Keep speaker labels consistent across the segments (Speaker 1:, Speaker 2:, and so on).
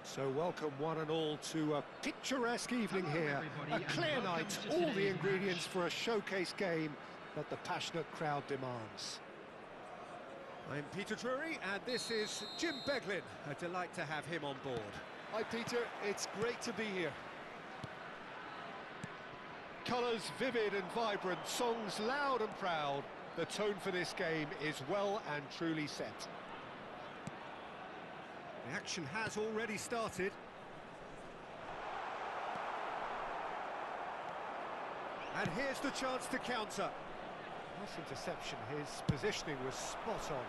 Speaker 1: So welcome one and all to a picturesque evening here, a clear night, all the ingredients for a showcase game that the passionate crowd demands. I'm Peter Drury and this is Jim Beglin. A delight to have him on board.
Speaker 2: Hi Peter, it's great to be here.
Speaker 1: Colours vivid and vibrant, songs loud and proud. The tone for this game is well and truly set. The action has already started. And here's the chance to counter. Nice interception, his positioning was spot on.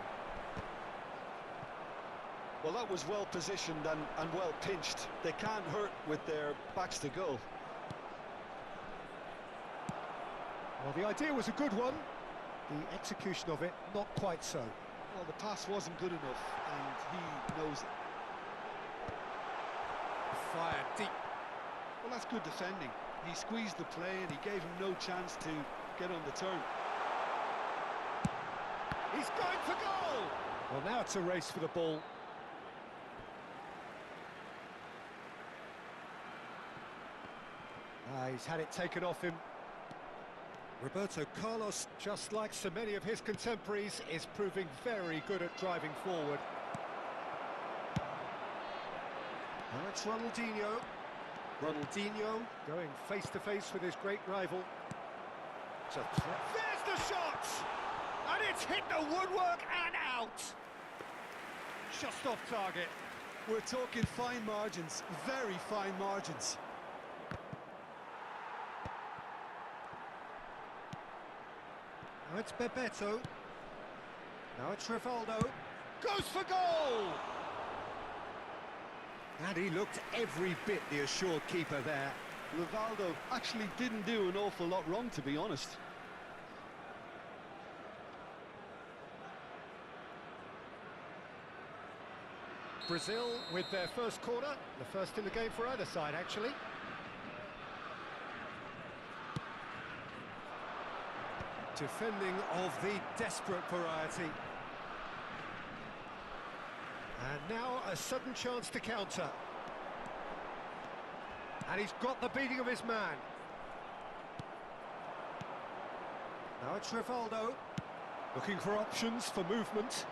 Speaker 2: Well, that was well positioned and well pinched. They can't hurt with their backs to goal.
Speaker 1: Well, the idea was a good one. The execution of it, not quite so.
Speaker 2: Well, the pass wasn't good enough, and he knows it.
Speaker 1: Fired deep.
Speaker 2: Well, that's good defending. He squeezed the play and he gave him no chance to get on the turn.
Speaker 1: He's going for goal! Well, now it's a race for the ball. He's had it taken off him. Roberto Carlos, just like so many of his contemporaries, is proving very good at driving forward. Now it's Ronaldinho. Ronaldinho going face-to-face with his great rival. It's a threat. There's the shot! And it's hit the woodwork and out! Just off target.
Speaker 2: We're talking fine margins, very fine margins.
Speaker 1: Now it's Bebeto. Now it's Rivaldo. Goes for goal! And he looked every bit the assured keeper there.
Speaker 2: Rivaldo actually didn't do an awful lot wrong, to be honest.
Speaker 1: Brazil with their first corner, the first in the game for either side, actually. Defending of the desperate variety. And now a sudden chance to counter. And he's got the beating of his man. Now it's Rivaldo, looking for options for movement.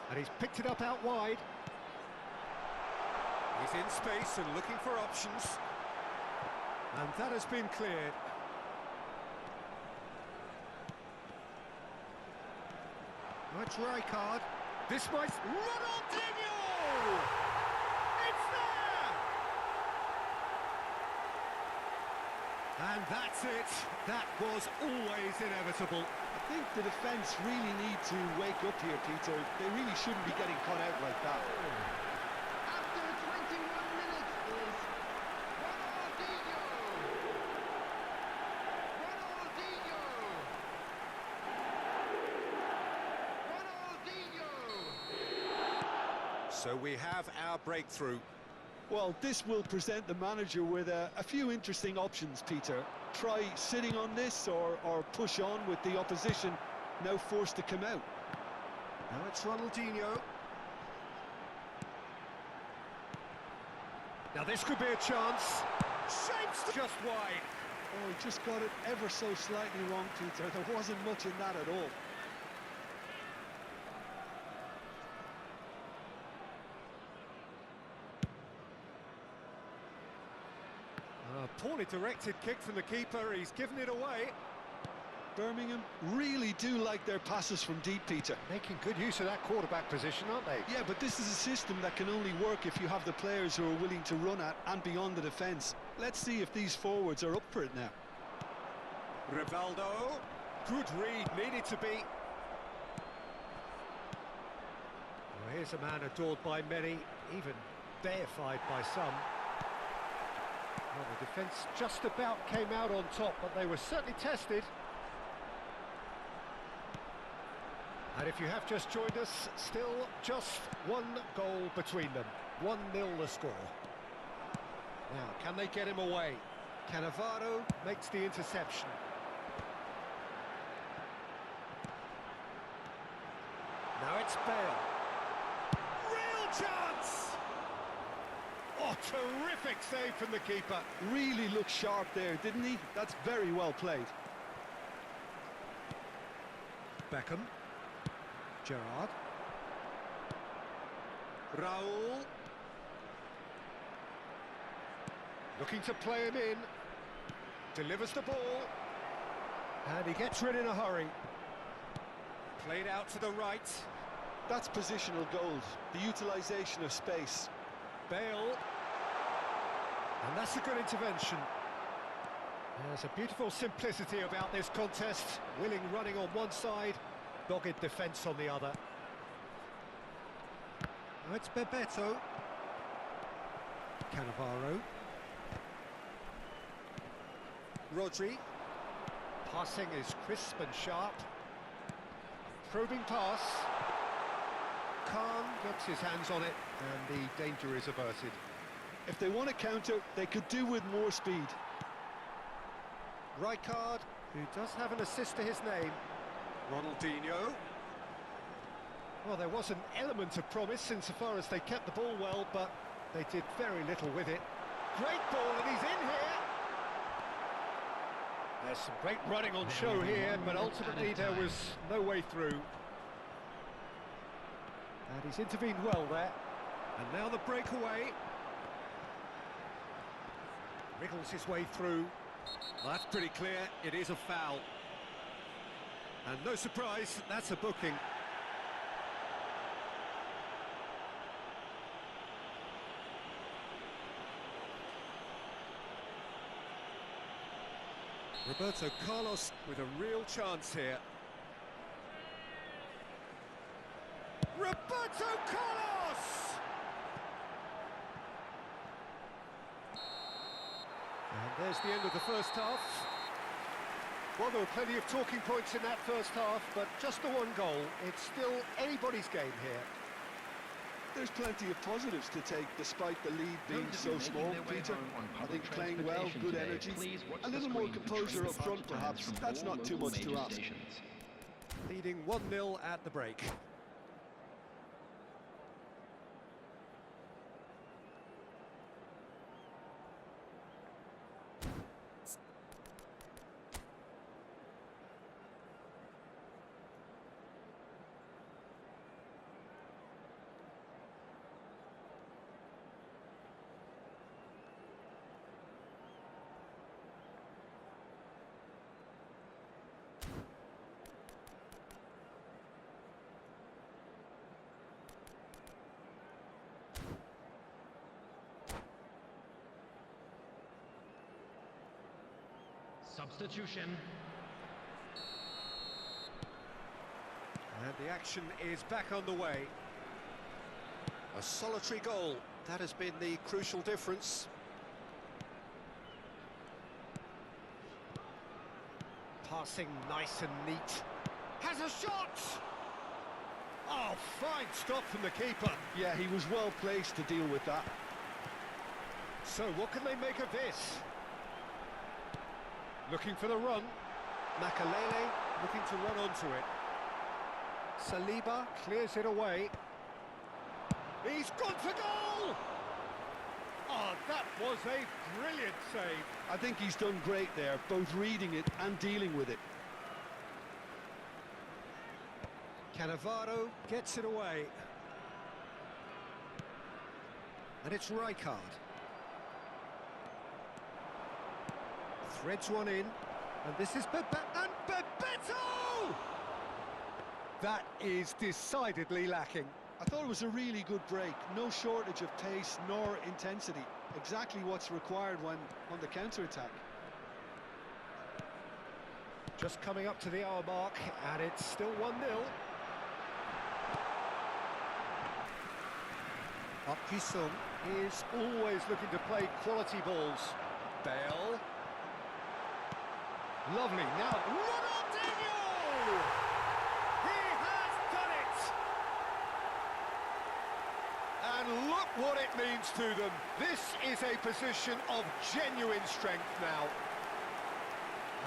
Speaker 1: And he's picked it up out wide. He's in space and looking for options. And that has been cleared. Now it's Rijkaard. This might... Ronaldinho! It's there! And that's it. That was always inevitable.
Speaker 2: I think the defence really need to wake up here, Peter. They really shouldn't be getting caught out like that.
Speaker 3: After 21 minutes is Ronaldinho! Ronaldinho!
Speaker 1: So we have our breakthrough.
Speaker 2: Well, this will present the manager with a few interesting options, Peter. Try sitting on this or push on with the opposition now forced to come out.
Speaker 1: Now it's Ronaldinho. Now this could be a chance. Shapes just wide.
Speaker 2: Oh, he just got it ever so slightly wrong, Peter. There wasn't much in that at all.
Speaker 1: A poorly directed kick from the keeper, he's given it away.
Speaker 2: Birmingham really do like their passes from deep, Peter.
Speaker 1: Making good use of that quarterback position, aren't they?
Speaker 2: Yeah, but this is a system that can only work if you have the players who are willing to run at and beyond the defence. Let's see if these forwards are up for it now.
Speaker 1: Rivaldo, good read, needed to be. Well, here's a man adored by many, even deified by some. Well, the defence just about came out on top, but they were certainly tested. And if you have just joined us, still just one goal between them. 1-0 the score. Now, can they get him away? Cannavaro makes the interception. Now it's Bale. Real chance! terrific save from the keeper.
Speaker 2: Really looked sharp there, didn't he? That's very well played.
Speaker 1: Beckham. Gerrard. Raul. Looking to play him in. Delivers the ball. And he gets rid in a hurry. Played out to the right.
Speaker 2: That's positional gold, the utilisation of space.
Speaker 1: Bale. And that's a good intervention. There's a beautiful simplicity about this contest. Willing running on one side, dogged defence on the other. Oh, it's Bebeto. Cannavaro. Rodri. Passing is crisp and sharp. Probing pass. Khan gets his hands on it, and the danger is averted.
Speaker 2: If they want to counter, they could do with more speed.
Speaker 1: Rijkaard, who does have an assist to his name. Ronaldinho. Well, there was an element of promise insofar as they kept the ball well, but they did very little with it. Great ball, and he's in here. There's some great running on show here, but ultimately there was no way through. And he's intervened well there. And now the breakaway. Wriggles his way through. Well, that's pretty clear, it is a foul. And no surprise, that's a booking. Roberto Carlos with a real chance here. Roberto Carlos! And there's the end of the first half. Well, there were plenty of talking points in that first half, but just the one goal. It's still anybody's game here.
Speaker 2: There's plenty of positives to take despite the lead being so small, Peter. I think playing well, good energy, a little more composure up front perhaps. That's not too much to ask.
Speaker 1: Leading 1-0 at the break.
Speaker 3: Substitution.
Speaker 1: And the action is back on the way. A solitary goal, that has been the crucial difference. Passing nice and neat. Has a shot! Oh, fine stop from the keeper.
Speaker 2: Yeah, he was well placed to deal with that.
Speaker 1: So what can they make of this? Looking for the run. Makalele looking to run onto it. Saliba clears it away. He's gone for goal! Oh, that was a brilliant save.
Speaker 2: I think he's done great there, both reading it and dealing with it.
Speaker 1: Cannavaro gets it away. And it's Rijkaard. Threads one in. And this is Bebeto! That is decidedly lacking.
Speaker 2: I thought it was a really good break. No shortage of pace nor intensity. Exactly what's required when on the counter-attack.
Speaker 1: Just coming up to the hour mark, and it's still 1-0. Up-Kisung is always looking to play quality balls. Bale. Lovely. Now, Ronaldinho! He has done it! And look what it means to them. This is a position of genuine strength now.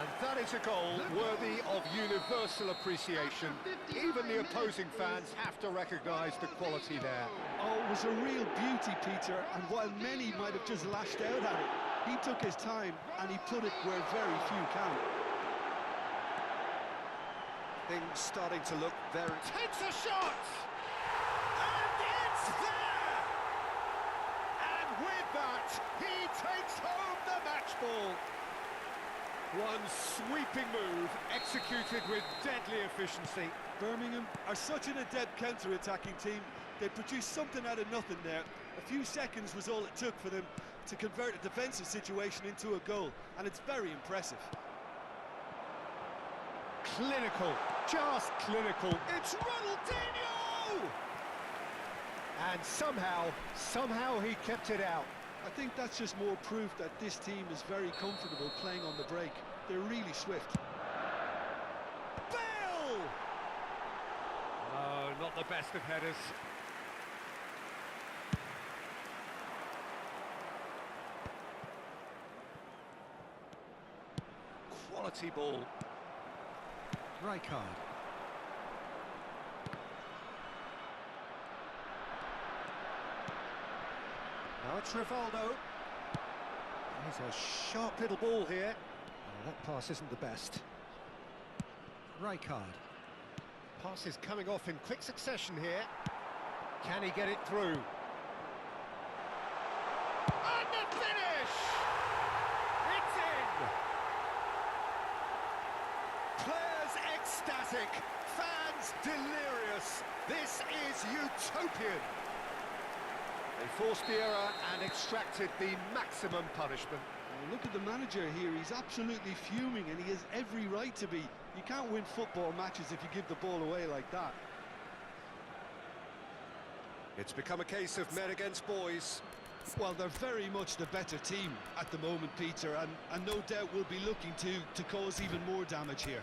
Speaker 1: And that is a goal worthy of universal appreciation. Even the opposing fans have to recognise the quality there.
Speaker 2: Oh, it was a real beauty, Peter, and while many might have just lashed out at it, he took his time and he put it where very few can.
Speaker 1: Things starting to look very... Takes a shot! And it's there! And with that, he takes home the match ball. One sweeping move, executed with deadly efficiency.
Speaker 2: Birmingham are such an adept counter-attacking team. They produced something out of nothing there. A few seconds was all it took for them to convert a defensive situation into a goal, and it's very impressive.
Speaker 1: Clinical, just clinical. It's Ronaldinho! And somehow he kept it out.
Speaker 2: I think that's just more proof that this team is very comfortable playing on the break. They're really swift.
Speaker 1: Bale! Oh, not the best of headers. Quality ball. Rijkaard. Now it's Rivaldo. There's a sharp little ball here. Oh, that pass isn't the best. Rijkaard. Pass is coming off in quick succession here. Can he get it through? And the finish! It's in! Players ecstatic, fans delirious. This is utopian. They forced the error and extracted the maximum punishment.
Speaker 2: Well, look at the manager here, he's absolutely fuming and he has every right to be. You can't win football matches if you give the ball away like that.
Speaker 1: It's become a case of men against boys.
Speaker 2: Well, they're very much the better team at the moment, Peter, and no doubt will be looking to cause even more damage here.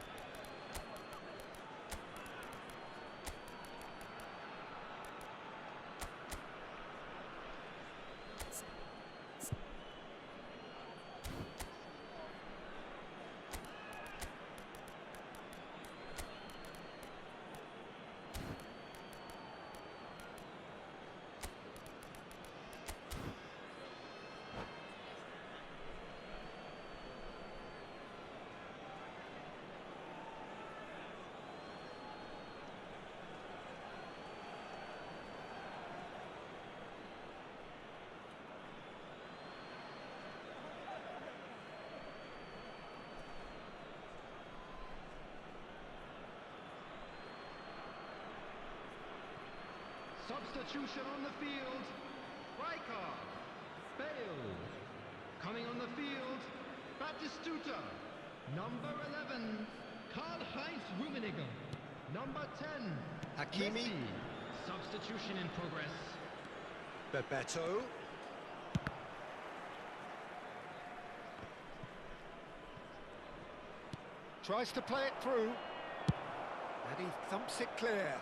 Speaker 3: Substitution on the field. Rijkaard. Bale. Coming on the field. Batistuta. Number 11. Karl-Heinz Rummenigge. Number 10.
Speaker 1: Hakimi.
Speaker 3: Messi. Substitution in progress.
Speaker 1: Bebeto. Tries to play it through. And he thumps it clear.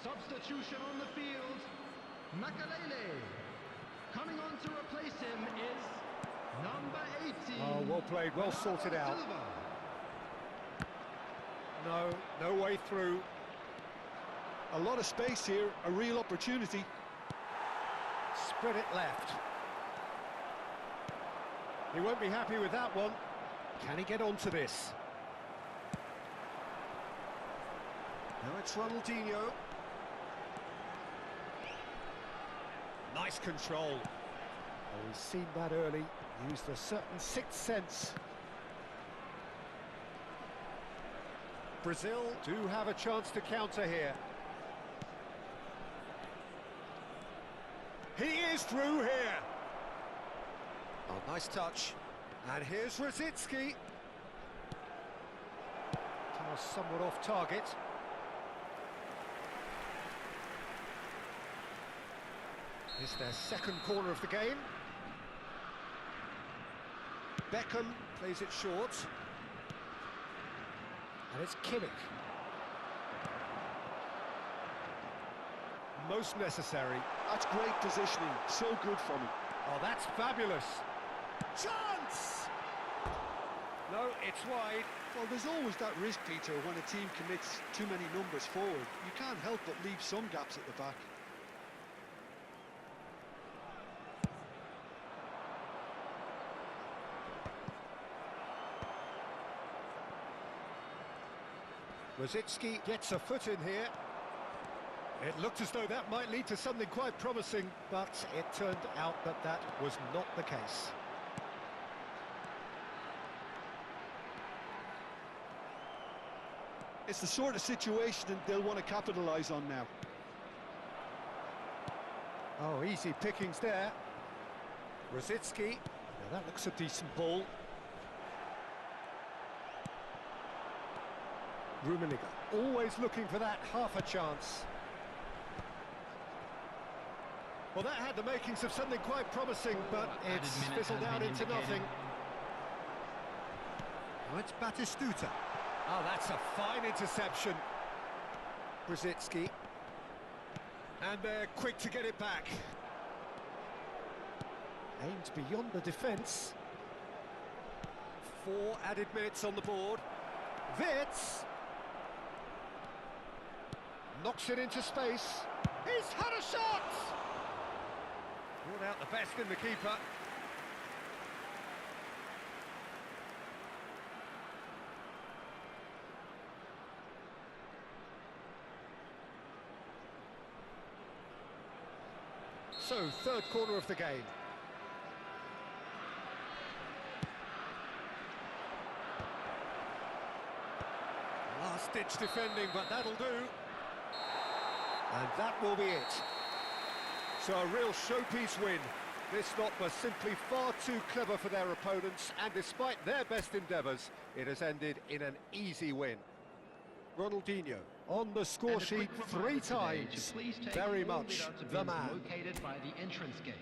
Speaker 3: Substitution on the field. Makalele. Coming on to replace him is number 18.
Speaker 1: Oh, well played, well sorted out.
Speaker 3: Silva.
Speaker 1: No way through.
Speaker 2: A lot of space here, a real opportunity.
Speaker 1: Spread it left. He won't be happy with that one. Can he get onto this? Now it's Ronaldinho. Nice control. Oh, he's seen that early. Used a certain sixth sense. Brazil do have a chance to counter here. He is through here. Oh, nice touch. And here's Rosicki. Somewhat off target. It's their second corner of the game. Beckham plays it short. And it's Kimmich. Most necessary.
Speaker 2: That's great positioning, so good from him.
Speaker 1: Oh, that's fabulous. Chance! No, it's wide.
Speaker 2: Well, there's always that risk, Peter, when a team commits too many numbers forward. You can't help but leave some gaps at the back.
Speaker 1: Rosicki gets a foot in here. It looked as though that might lead to something quite promising, but it turned out that that was not the case.
Speaker 2: It's the sort of situation that they'll want to capitalise on now.
Speaker 1: Oh, easy pickings there. Rosicki. Now that looks a decent ball. Rummenigge, always looking for that half a chance. Well, that had the makings of something quite promising, but it's fizzled out into nothing. Oh, it's Batistuta. Oh, that's a fine interception. Brzezinski. And they're quick to get it back. Aimed beyond the defence. 4 added minutes on the board. Wirtz. Knocks it into space. He's had a shot! Brought out the best in the keeper. So, third corner of the game. Last-ditch defending, but that'll do. And that will be it. So a real showpiece win. This lot was simply far too clever for their opponents, and despite their best endeavours, it has ended in an easy win. Ronaldinho on the score sheet 3 times. Very much the man.
Speaker 3: Located by the entrance gate.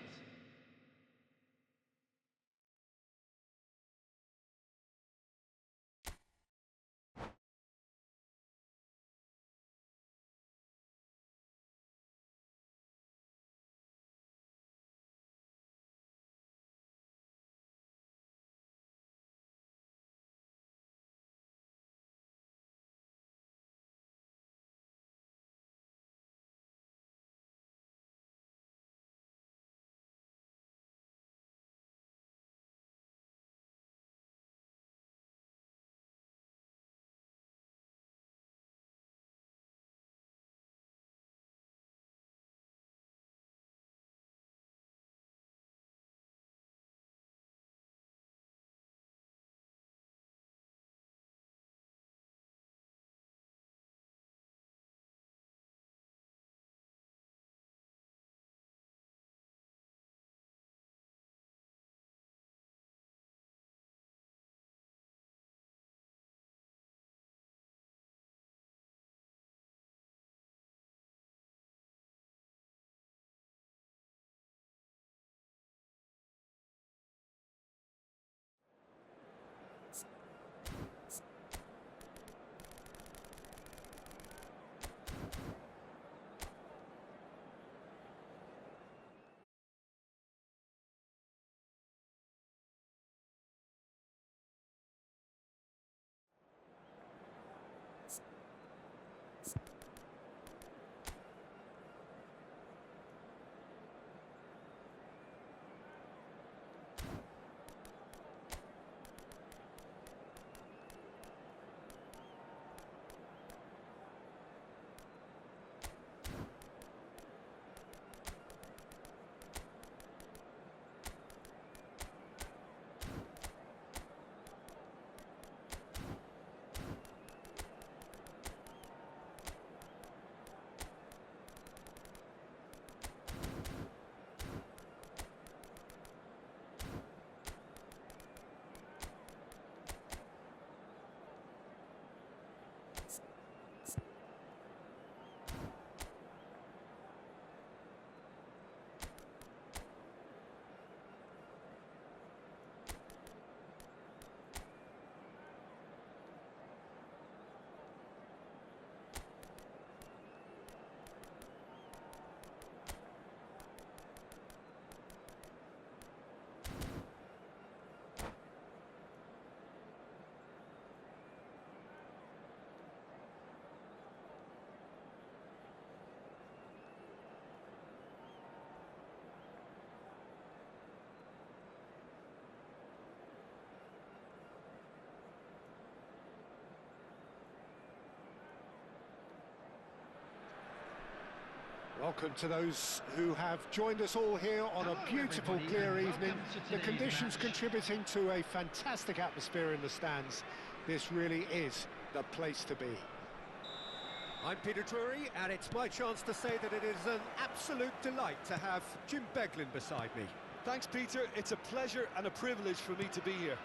Speaker 1: Welcome to those who have joined us all here on a beautiful, clear evening. The conditions contributing to a fantastic atmosphere in the stands. This really is the place to be. I'm Peter Drury, and it's my chance to say that it is an absolute delight to have Jim Beglin beside me.
Speaker 2: Thanks, Peter. It's a pleasure and a privilege for me to be here.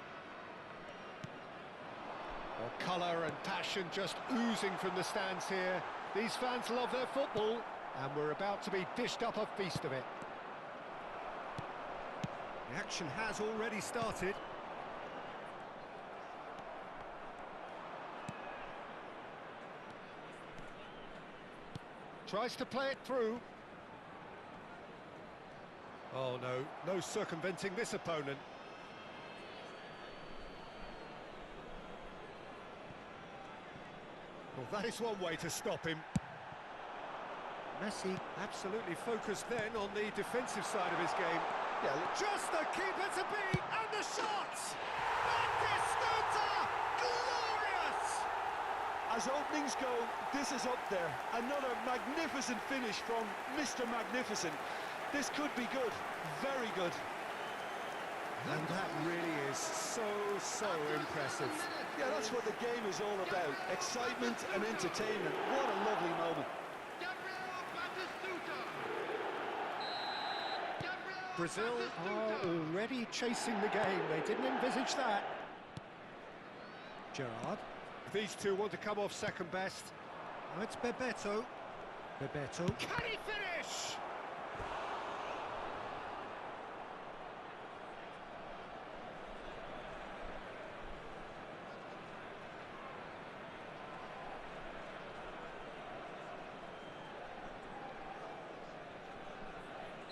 Speaker 1: Well, colour and passion just oozing from the stands here. These fans love their football, and we're about to be dished up a feast of it. The action has already started. Tries to play it through. Oh no, no circumventing this opponent. Well, that is one way to stop him. Messi absolutely focused then on the defensive side of his game. Yeah, just the keeper to beat, and the shot! Batistuta! Glorious!
Speaker 2: As openings go, this is up there. Another magnificent finish from Mr. Magnificent. This could be good, very good.
Speaker 1: And that really is so impressive.
Speaker 2: Yeah, that's what the game is all about. Excitement and entertainment. What a lovely moment.
Speaker 1: Brazil are already chasing the game. They didn't envisage that. Gerrard. These two want to come off second best. Now it's Bebeto. Bebeto. Can he finish?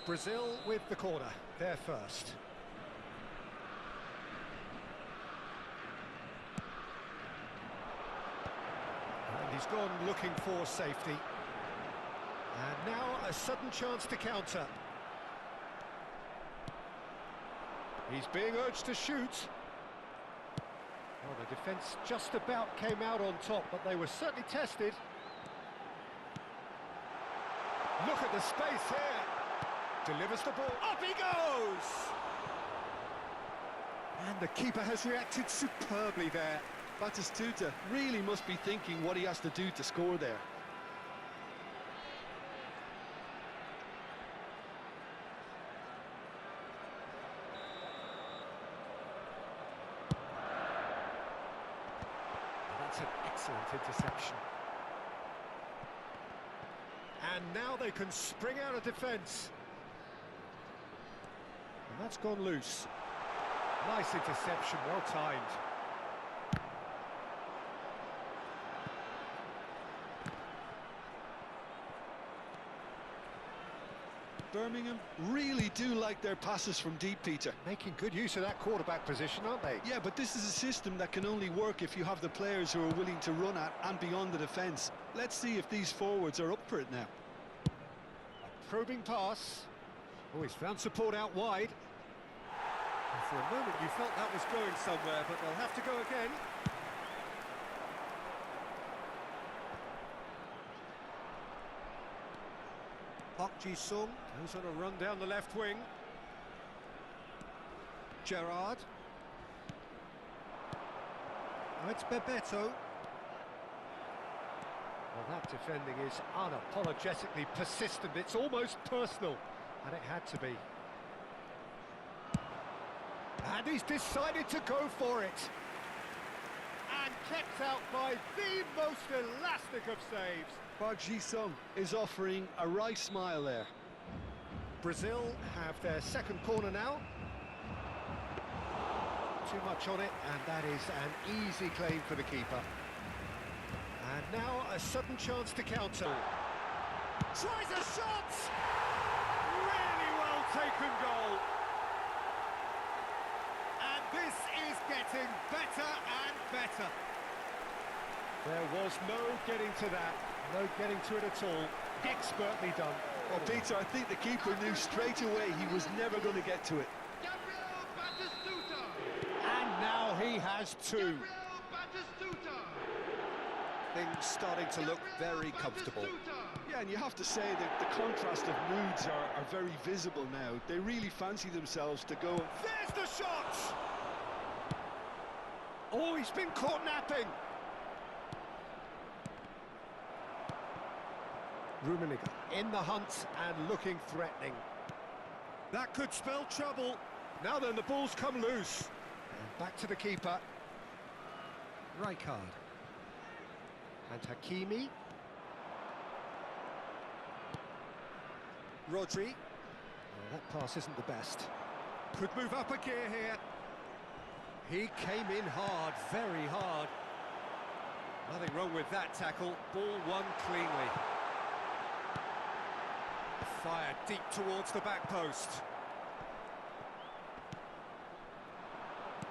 Speaker 1: Brazil with the corner, they're first. And he's gone looking for safety. And now a sudden chance to counter. He's being urged to shoot. Well, the defence just about came out on top, but they were certainly tested. Look at the space here. Delivers the ball, up he goes! And the keeper has reacted superbly there.
Speaker 2: Batistuta really must be thinking what he has to do to score there.
Speaker 1: That's an excellent interception. And now they can spring out of defence. And that's gone loose. Nice interception, well timed.
Speaker 2: Birmingham really do like their passes from deep, Peter.
Speaker 1: Making good use of that quarterback position, aren't they?
Speaker 2: Yeah, but this is a system that can only work if you have the players who are willing to run at and beyond the defence. Let's see if these forwards are up for it now.
Speaker 1: A probing pass. Oh, he's found support out wide. And for a moment you felt that was going somewhere, but they'll have to go again. Park Ji-sung goes on a run down the left wing. Gerrard. Oh, it's Bebeto. Well, that defending is unapologetically persistent. It's almost personal, and it had to be. And he's decided to go for it. And kept out by the most elastic of saves.
Speaker 2: Park Ji-sung is offering a right smile there.
Speaker 1: Brazil have their second corner now. Too much on it, and that is an easy claim for the keeper. And now a sudden chance to counter. Tries a shot! Really well taken goal. And this is getting better and better. There was no getting to that, no getting to it at all. Expertly done.
Speaker 2: Well, Peter, I think the keeper knew straight away he was never going to get to it.
Speaker 1: And now he has two. Things starting to look very comfortable.
Speaker 2: Yeah, and you have to say that the contrast of moods are very visible now. They really fancy themselves to go.
Speaker 1: There's the shot! Oh, he's been caught napping. Rummenigge in the hunt and looking threatening. That could spell trouble. Now then, the ball's come loose. And back to the keeper. Rijkaard. And Hakimi. Rodri. Oh, that pass isn't the best. Could move up a gear here. He came in hard, very hard. Nothing wrong with that tackle. Ball won cleanly. Fired deep towards the back post.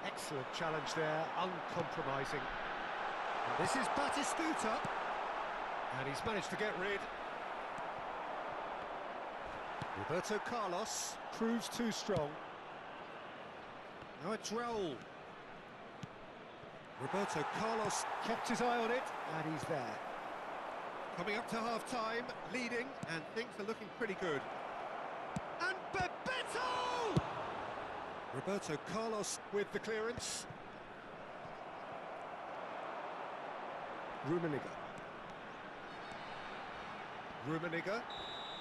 Speaker 1: Excellent challenge there, uncompromising. And this is Batistuta. And he's managed to get rid. Roberto Carlos proves too strong. Now it's Raul. Roberto Carlos kept his eye on it, and he's there. Coming up to half-time, leading, and things are looking pretty good. And Bebeto! Roberto Carlos with the clearance. Rummenigge.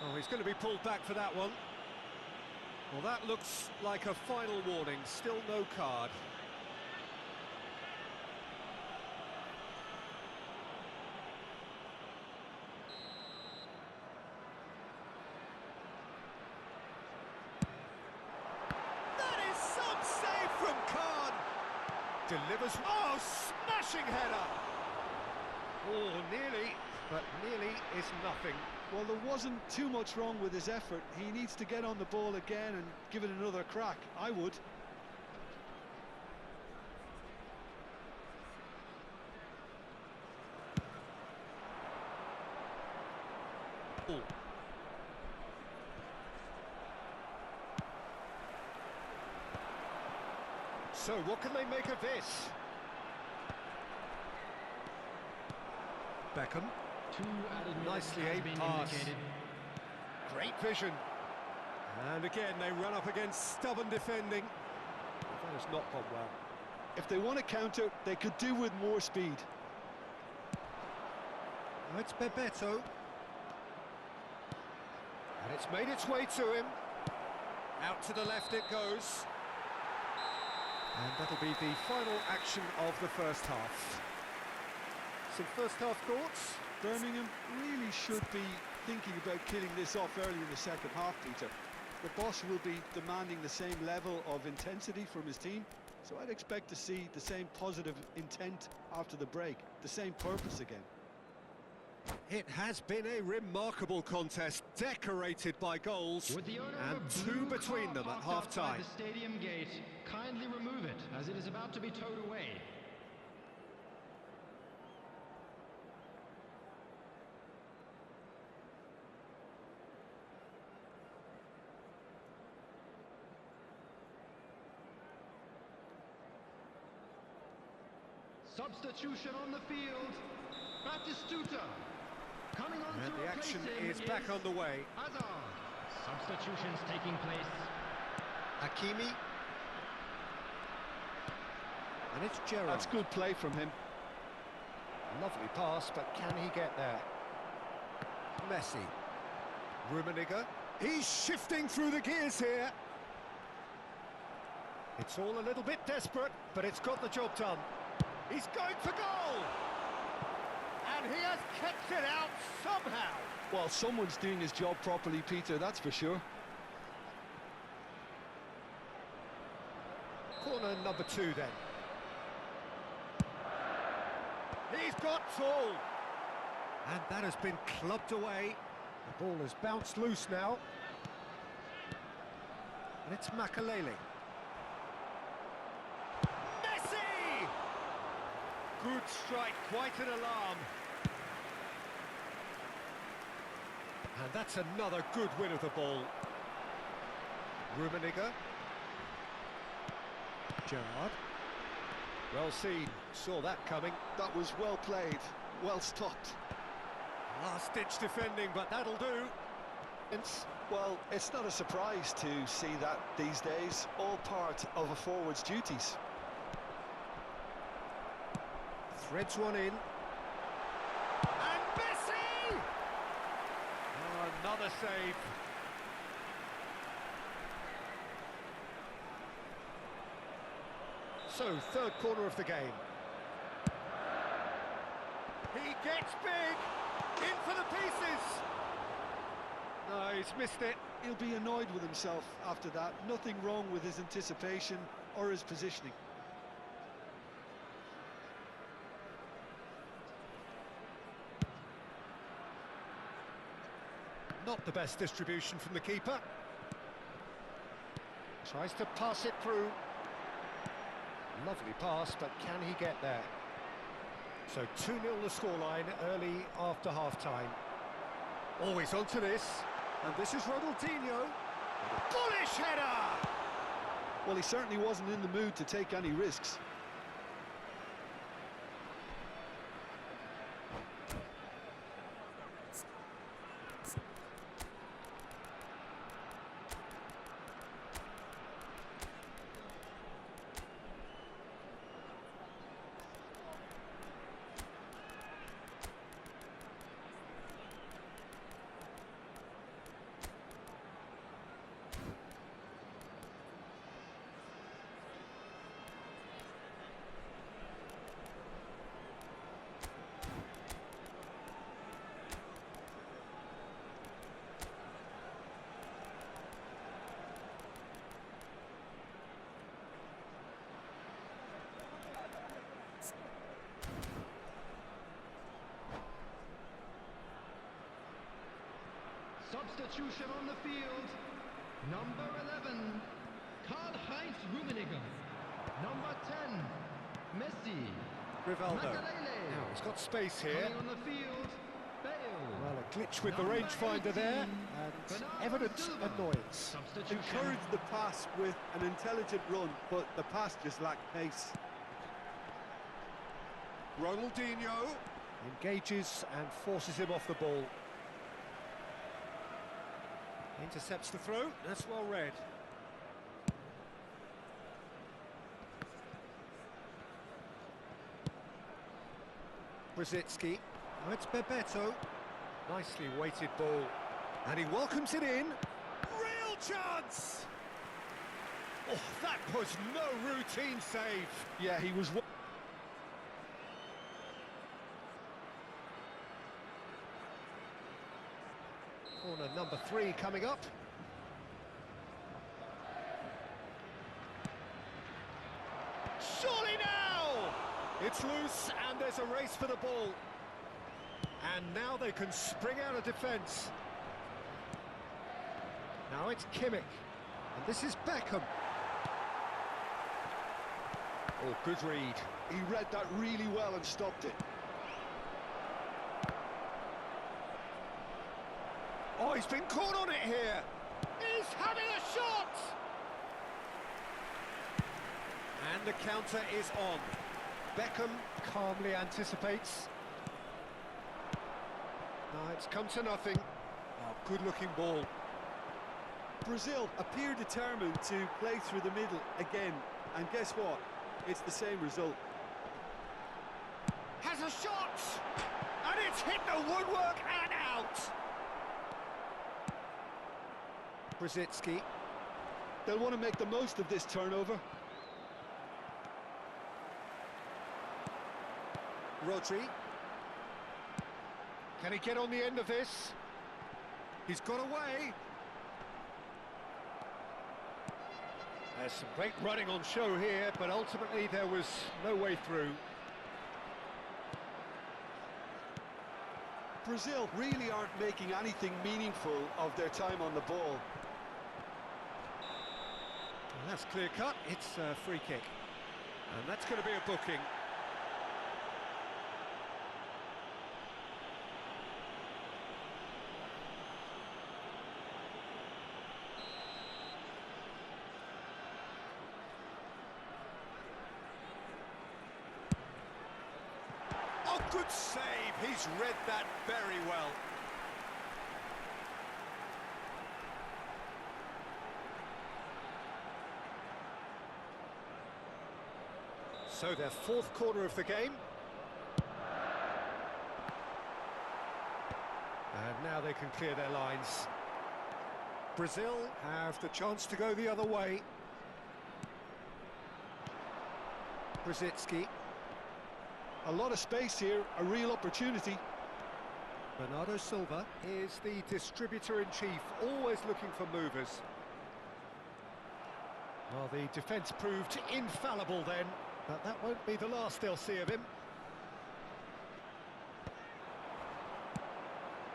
Speaker 1: Oh, he's going to be pulled back for that one. Well, that looks like a final warning. Still no card. Delivers, oh, smashing header! Oh, nearly, but nearly is nothing.
Speaker 2: Well, there wasn't too much wrong with his effort. He needs to get on the ball again and give it another crack. I would.
Speaker 1: Oh. So, what can they make of this? Beckham. Nicely aimed pass. Great vision. And again, they run up against stubborn defending. That has not gone well.
Speaker 2: If they want to counter, they could do with more speed.
Speaker 1: Now it's Bebeto. And it's made its way to him. Out to the left it goes. And that'll be the final action of the first half. Some first half thoughts?
Speaker 2: Birmingham really should be thinking about killing this off early in the second half, Peter. The boss will be demanding the same level of intensity from his team, so I'd expect to see the same positive intent after the break, the same purpose again.
Speaker 1: It has been a remarkable contest, decorated by goals, and two between them at half-time.
Speaker 3: The stadium gate, kindly remove it, as it is about to be towed away. Substitution on the field. Batistuta. Coming on
Speaker 1: and
Speaker 3: to
Speaker 1: the action
Speaker 3: replace
Speaker 1: is
Speaker 3: him
Speaker 1: back on the way.
Speaker 3: Hazard. Substitutions taking place.
Speaker 1: Hakimi. And it's Gerrard.
Speaker 2: That's good play from him.
Speaker 1: Lovely pass, but can he get there? Messi. Rummenigge. He's shifting through the gears here. It's all a little bit desperate, but it's got the job done. He's going for goal! And he has kept it out somehow.
Speaker 2: Well, someone's doing his job properly, Peter, that's for sure.
Speaker 1: Corner number 2 then. He's got full. And that has been clubbed away. The ball has bounced loose now. And it's Makalele. Messi! Good strike, quite an alarm. And that's another good win of the ball. Rummenigge. Gerrard. Well seen, saw that coming.
Speaker 2: That was well played, well stopped.
Speaker 1: Last-ditch defending, but that'll do.
Speaker 2: Well, it's not a surprise to see that these days, all part of a forward's duties.
Speaker 1: Threads one in. And Messi! Oh, another save. So, third corner of the game. He gets big! In for the pieces! No, he's missed it.
Speaker 2: He'll be annoyed with himself after that. Nothing wrong with his anticipation or his positioning.
Speaker 1: Not the best distribution from the keeper. Tries to pass it through. Lovely pass, but can he get there? So 2-0 the scoreline early after half-time. Always onto this, and this is Ronaldinho. Bullish header!
Speaker 2: Well, he certainly wasn't in the mood to take any risks.
Speaker 3: Substitution on the field. Number 11, Karl-Heinz Rummenigge. Number 10, Messi.
Speaker 1: Rivaldo.
Speaker 3: Makelele.
Speaker 1: Now, he's got space here.
Speaker 3: Coming on the field, Bale.
Speaker 1: Well, a glitch with the
Speaker 3: Number
Speaker 1: rangefinder there,
Speaker 3: 18,
Speaker 1: and
Speaker 3: Bernardo
Speaker 1: evident
Speaker 3: Silva.
Speaker 1: annoyance.
Speaker 3: Substitution.
Speaker 2: Encouraged the pass with an intelligent run, but the pass just lacked pace.
Speaker 1: Ronaldinho engages and forces him off the ball. Intercepts the throw, that's well read. Brzezinski, oh, it's Bebeto. Nicely weighted ball. And he welcomes it in. Real chance! Oh, that was no routine save.
Speaker 2: Yeah, he was...
Speaker 1: Corner number 3 coming up. Surely now! It's loose and there's a race for the ball. And now they can spring out of defence. Now it's Kimmich. And this is Beckham. Oh, good read.
Speaker 2: He read that really well and stopped it.
Speaker 1: Oh, he's been caught on it here. He's having a shot! And the counter is on. Beckham calmly anticipates. No, it's come to nothing. Oh, good-looking ball.
Speaker 2: Brazil appear determined to play through the middle again. And guess what? It's the same result.
Speaker 1: Has a shot! And it's hit the woodwork and out! Brzezinski.
Speaker 2: They'll want to make the most of this turnover.
Speaker 1: Rodri. Can he get on the end of this? He's got away. There's some great running on show here, but ultimately there was no way through.
Speaker 2: Brazil really aren't making anything meaningful of their time on the ball.
Speaker 1: And that's clear cut, it's a free kick. And that's going to be a booking. Oh, Good save, he's read that very well. So their fourth corner of the game. And now they can clear their lines. Brazil have the chance to go the other way. Brzezinski.
Speaker 2: A lot of space here, a real opportunity.
Speaker 1: Bernardo Silva is the distributor-in-chief, always looking for movers. Well, the defence proved infallible then, but that won't be the last they'll see of him.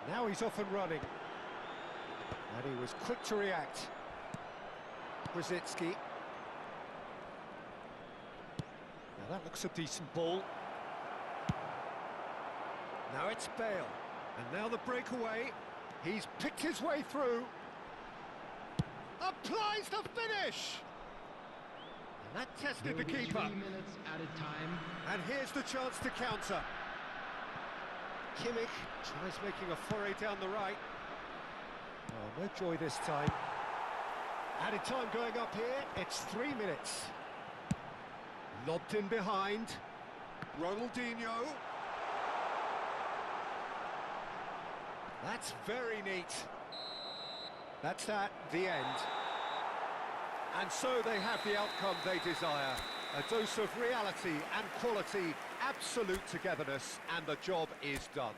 Speaker 1: Now he's off and running. And he was quick to react. Brzezinski. Now that looks a decent ball. Now it's Bale. And now the breakaway. He's picked his way through. Applies the finish! And that tested the keeper.
Speaker 3: 3 minutes added time.
Speaker 1: And here's the chance to counter. Kimmich tries making a foray down the right. Oh, no joy this time. Added time going up here. It's 3 minutes. Lobbed in behind. Ronaldinho. That's very neat. That's that, the end. And so they have the outcome they desire. A dose of reality and quality, absolute togetherness, and the job is done.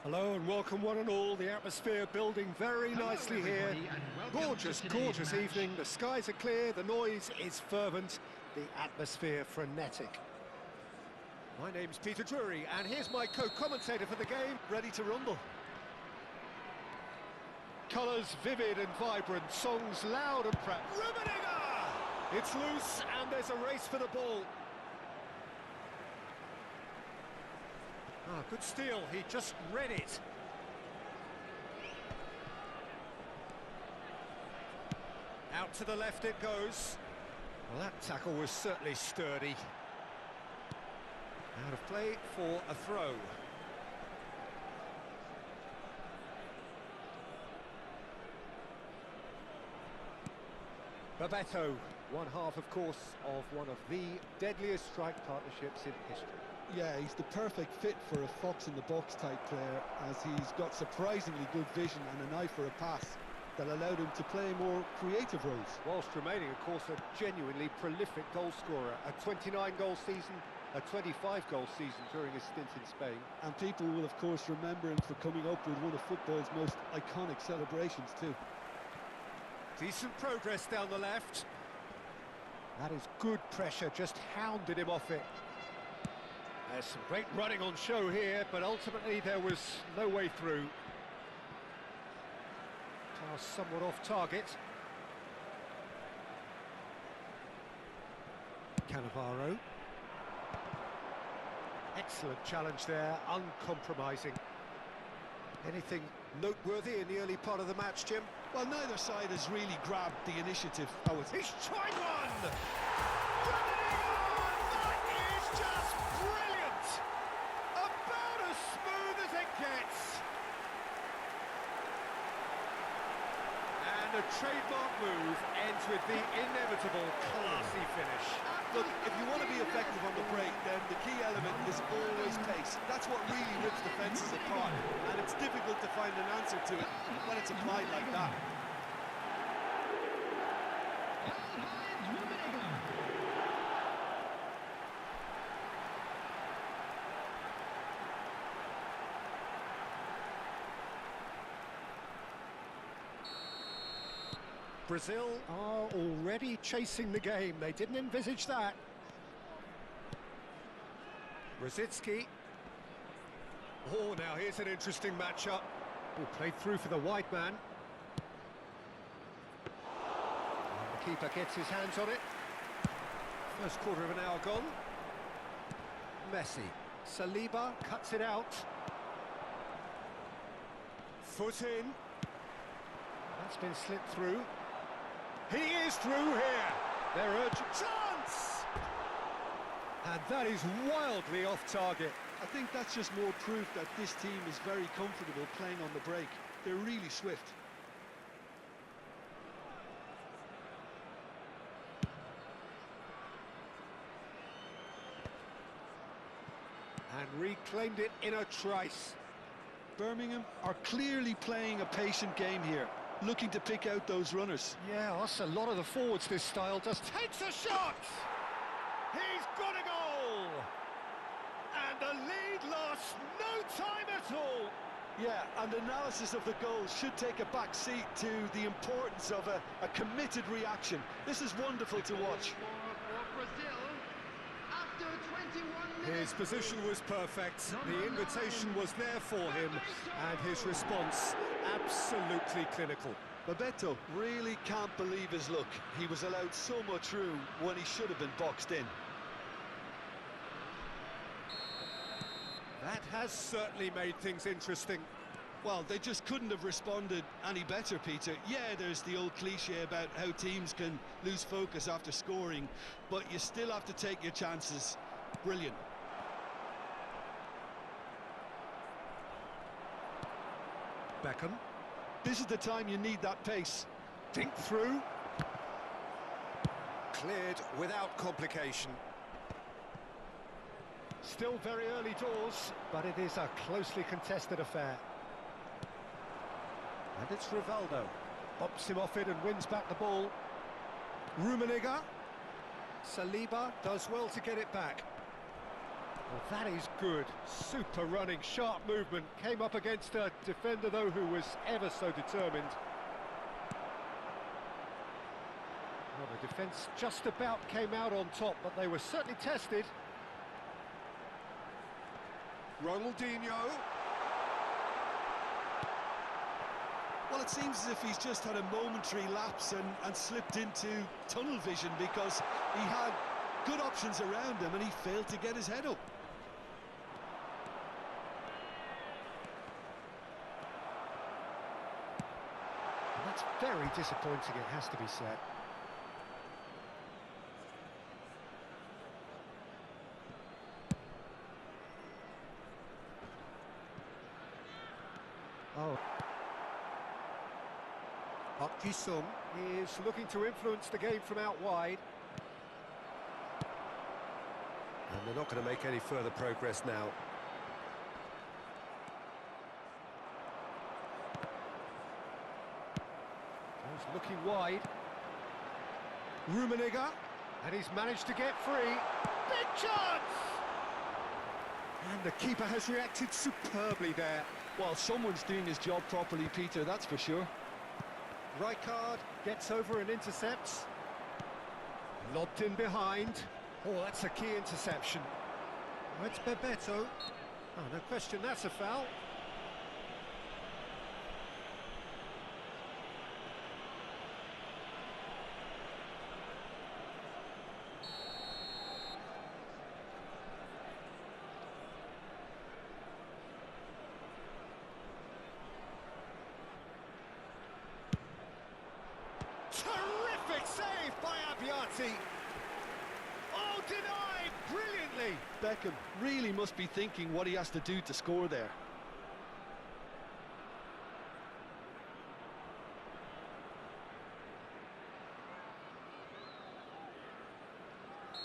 Speaker 1: Hello and welcome one and all. The atmosphere building very nicely here. Gorgeous, gorgeous evening. The skies are clear, the noise is fervent, the atmosphere frenetic. My name's Peter Drury and here's my co-commentator for the game, ready to rumble. Colours vivid and vibrant, songs loud and proud. Rummenigge! It's loose and there's a race for the ball. Ah, good steal, he just read it. Out to the left it goes. Well, that tackle was certainly sturdy. Out of play for a throw. Babetto, one half, of course, of one of the deadliest strike partnerships in history.
Speaker 2: Yeah, he's the perfect fit for a fox-in-the-box type player, as he's got surprisingly good vision and an eye for a pass that allowed him to play more creative roles.
Speaker 1: Whilst remaining, of course, a genuinely prolific goal-scorer. A 29-goal season, a 25-goal season during his stint in Spain.
Speaker 2: And people will, of course, remember him for coming up with one of football's most iconic celebrations, too.
Speaker 1: Decent progress down the left. That is good pressure, just hounded him off it. There's some great running on show here, but ultimately there was no way through. Pass somewhat off target. Cannavaro. Excellent challenge there, uncompromising. Anything noteworthy in the early part of the match, Jim?
Speaker 2: Well, neither side has really grabbed the initiative. Oh,
Speaker 1: He's tried one! That is just brilliant! About as smooth as it gets. And the trademark move ends with the inevitable classy finish.
Speaker 2: look, if you want to be effective on the break, then the key element is always pace. That's what really rips defences apart, and it's difficult to find an answer to it when it's applied like that.
Speaker 1: Brazil are already chasing the game. They didn't envisage that. Rosicki. Oh, now here's an interesting matchup. Ball played through for the wide man. And the keeper gets his hands on it. First quarter of an hour gone. Messi. Saliba cuts it out. Foot in. That's been slipped through. He is through here. They're urgent. Chance! And that is wildly off target.
Speaker 2: I think that's just more proof that this team is very comfortable playing on the break. They're really swift.
Speaker 1: And reclaimed it in a trice.
Speaker 2: Birmingham are clearly playing a patient game here, looking to pick out those runners.
Speaker 1: Yeah, that's a lot of the forwards this style does. Takes a shot! He's got a goal! And the lead lost no time at all!
Speaker 2: Yeah, and analysis of the goal should take a back seat to the importance of a committed reaction. This is wonderful to watch.
Speaker 3: For Brazil, after 21 minutes.
Speaker 1: His position was perfect, the invitation was there for him, and his response absolutely clinical.
Speaker 2: Babetto really can't believe his luck. He was allowed so much room when he should have been boxed in.
Speaker 1: That has certainly made things interesting.
Speaker 2: Well, they just couldn't have responded any better, Peter. Yeah, there's the old cliche about how teams can lose focus after scoring, but you still have to take your chances. Brilliant.
Speaker 1: Beckham.
Speaker 2: This is the time you need that pace.
Speaker 1: Dink through. Cleared without complication. Still very early doors, but it is a closely contested affair. And it's Rivaldo. Bops him off it and wins back the ball. Rummenigge. Saliba does well to get it back. Well, that is good. Super running, sharp movement. Came up against a defender, though, who was ever so determined. Well, the defence just about came out on top, but they were certainly tested. Ronaldinho.
Speaker 2: Well, it seems as if he's just had a momentary lapse and slipped into tunnel vision, because he had good options around him and he failed to get his head up.
Speaker 1: That's very disappointing, it has to be said. Oh. Park Ji-sung is looking to influence the game from out wide. And they're not going to make any further progress now. He's looking wide. Rummenigge, and he's managed to get free. Big chance! And the keeper has reacted superbly there.
Speaker 2: Well, someone's doing his job properly, Peter, that's for sure.
Speaker 1: Rijkaard gets over and intercepts. Lobbed in behind. Oh, that's a key interception. Oh, it's Bebeto. Oh, no question, that's a foul. Terrific save by Abbiati. Oh, denied brilliantly.
Speaker 2: Beckham really must be thinking what he has to do to score there.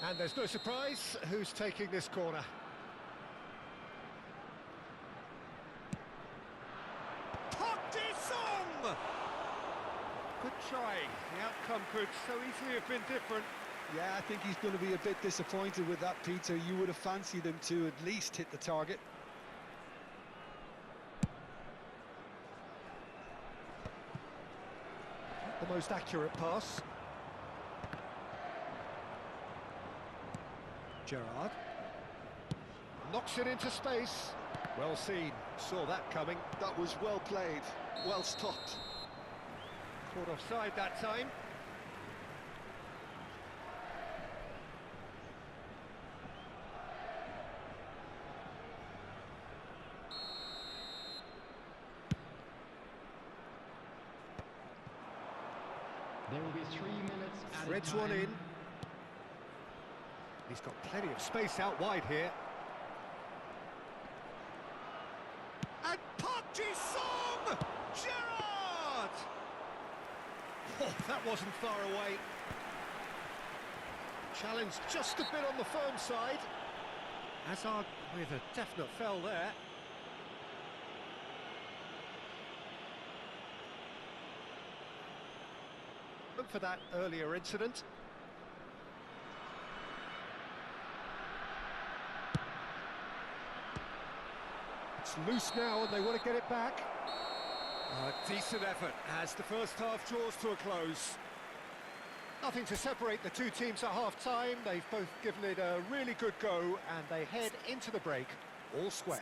Speaker 1: And there's no surprise who's taking this corner. Park Ji-sung! Good try. The outcome could so easily have been different.
Speaker 2: Yeah, I think he's going to be a bit disappointed with that, Peter. You would have fancied him to at least hit the target.
Speaker 1: The most accurate pass. Gerrard knocks it into space. Well seen, saw that coming.
Speaker 2: That was well played, well stopped.
Speaker 1: Caught offside that time.
Speaker 3: There will be 3 minutes added
Speaker 1: Threads
Speaker 3: time.
Speaker 1: one in. He's got plenty of space out wide here. And Park Ji-sung! Gerrard! Oh, that wasn't far away. Challenge just a bit on the firm side. Hazard with a definite fell there. Look for that earlier incident. It's loose now and they want to get it back. A decent effort as the first half draws to a close. Nothing to separate the two teams at half-time. They've both given it a really good go and they head into the break all square.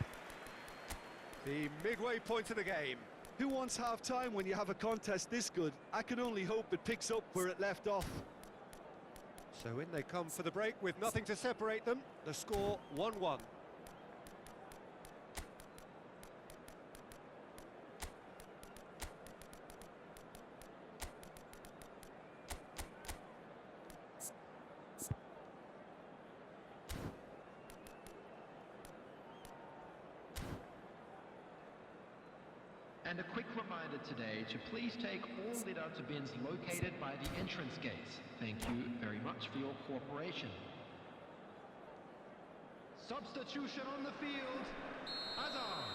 Speaker 1: The midway point of the game.
Speaker 2: Who wants half-time when you have a contest this good? I can only hope it picks up where it left off.
Speaker 1: So in they come for the break with nothing to separate them. The score 1-1.
Speaker 3: And a quick reminder today to please take all litter to bins located by the entrance gates. Thank you very much for your cooperation. Substitution on the field. Hazard.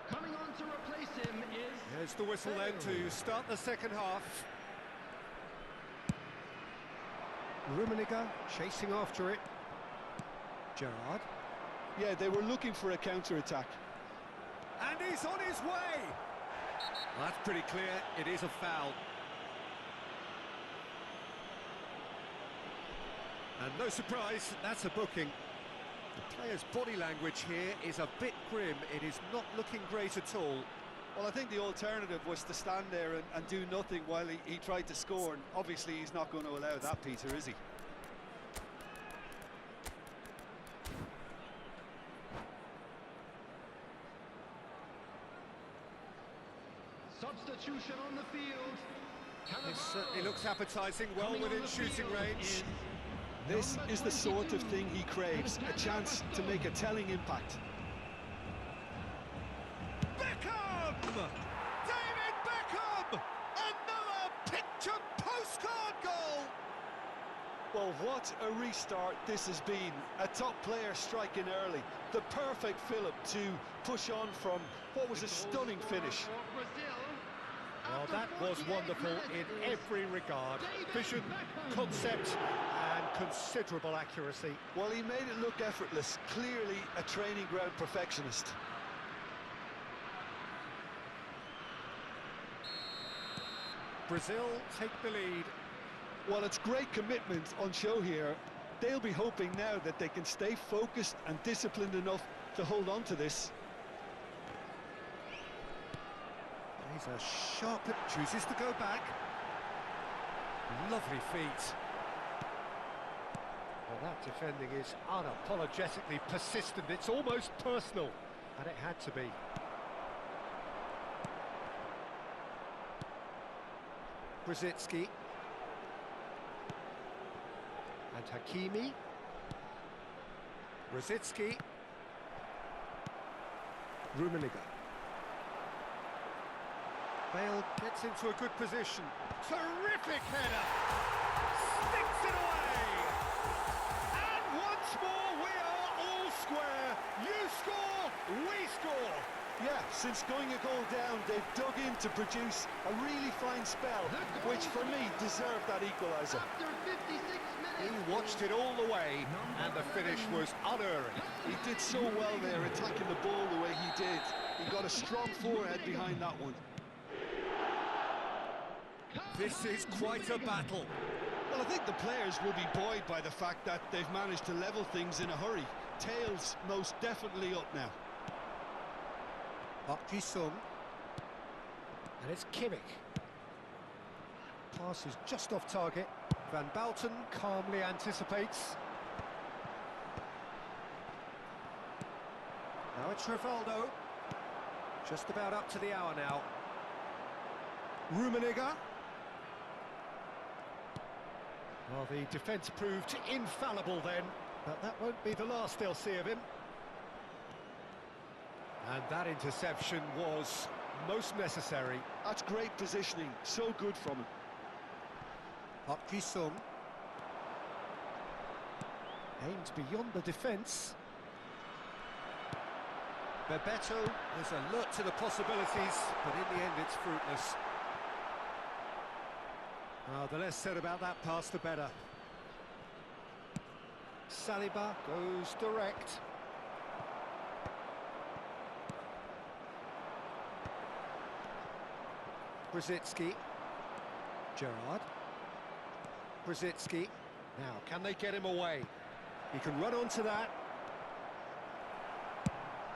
Speaker 3: Coming on to replace him is...
Speaker 1: There's the whistle then to start the second half. Rummenigge chasing after it. Gerrard.
Speaker 2: Yeah, they were looking for a counter-attack.
Speaker 1: And he's on his way! Well, that's pretty clear, it is a foul. And no surprise, that's a booking. The player's body language here is a bit grim, it is not looking great at all.
Speaker 2: Well, I think the alternative was to stand there and do nothing while he tried to score, and obviously he's not going to allow that, Peter, is he?
Speaker 3: Substitution on the field.
Speaker 1: It certainly looks appetising, well within shooting range.
Speaker 2: This is the sort of thing he craves, a chance to make a telling impact.
Speaker 1: Beckham! David Beckham! Another picture postcard goal!
Speaker 2: Well, what a restart this has been. A top player striking early. The perfect fillip to push on from what was a stunning finish.
Speaker 1: Well, that was wonderful in every regard. Vision, concept, and considerable accuracy.
Speaker 2: Well, he made it look effortless. Clearly a training ground perfectionist.
Speaker 1: Brazil take the lead.
Speaker 2: Well, it's great commitment on show here. They'll be hoping now that they can stay focused and disciplined enough to hold on to this.
Speaker 1: He's a sharp, chooses to go back. Lovely feet. Well, that defending is unapologetically persistent. It's almost personal, and it had to be. Brzezinski. And Hakimi. Brzezinski. Rummenigge. Bale gets into a good position. Terrific header! Sticks it away! And once more we are all square. You score, we score!
Speaker 2: Yeah, since going a goal down, they've dug in to produce a really fine spell, which for me deserved that equaliser.
Speaker 1: He watched it all the way, and the finish was unerring.
Speaker 2: He did so well there, attacking the ball the way he did. He got a strong forehead behind that one.
Speaker 1: This is quite a battle.
Speaker 2: Well, I think the players will be buoyed by the fact that they've managed to level things in a hurry. Tails most definitely up now.
Speaker 1: Park Ji-sung. And it's Kimmich. Pass is just off target. Van Bouten calmly anticipates. Now it's Rivaldo. Just about up to the hour now. Rummenigge. Well, the defence proved infallible then, but that won't be the last they'll see of him. And that interception was most necessary.
Speaker 2: That's great positioning, so good from him.
Speaker 1: Park Ji-sung. Aimed beyond the defence. Bebeto is alert to the possibilities, but in the end it's fruitless. The less said about that pass, the better. Saliba goes direct. Brzezinski. Gerrard. Brzezinski. Now, can they get him away? He can run onto that.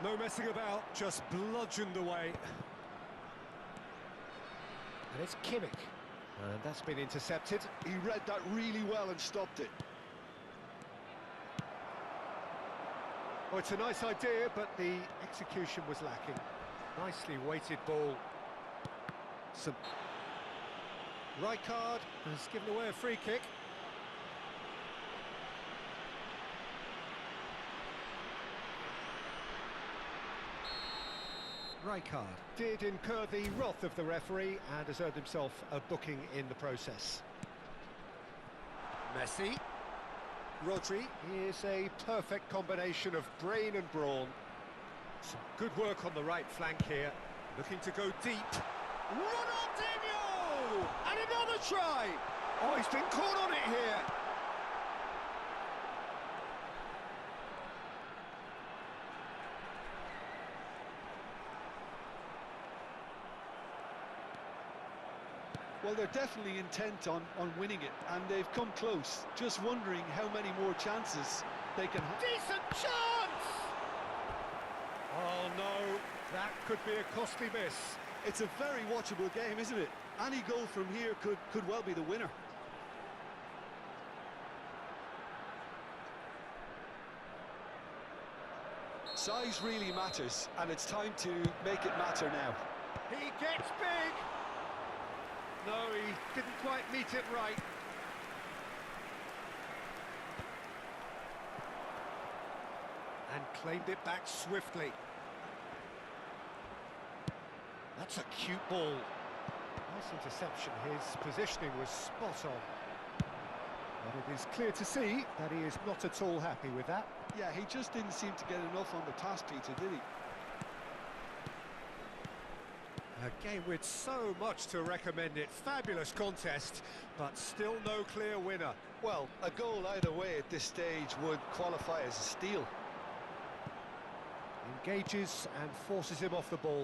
Speaker 1: No messing about, just bludgeoned away. And it's Kimmich. And that's been intercepted.
Speaker 2: He read that really well and stopped it.
Speaker 1: Oh, it's a nice idea, but the execution was lacking. Nicely weighted ball. Rijkaard has given away a free kick. Rijkaard did incur the wrath of the referee and has earned himself a booking in the process. Messi. Rodri is a perfect combination of brain and brawn. Some good work on the right flank here. Looking to go deep. Ronaldinho! And another try! Oh, he's been caught on it here.
Speaker 2: Well, they're definitely intent on winning it, and they've come close. Just wondering how many more chances they can have.
Speaker 1: Decent chance! Oh, no, that could be a costly miss.
Speaker 2: It's a very watchable game, isn't it? Any goal from here could well be the winner. Size really matters, and it's time to make it matter now.
Speaker 1: He gets big! No, he didn't quite meet it right. And claimed it back swiftly. That's a cute ball. Nice interception. His positioning was spot on. But it is clear to see that he is not at all happy with that.
Speaker 2: Yeah, he just didn't seem to get enough on the pass, Peter, did he?
Speaker 1: A game with so much to recommend it. Fabulous contest, but still no clear winner.
Speaker 2: Well, a goal either way at this stage would qualify as a steal.
Speaker 1: Engages and forces him off the ball.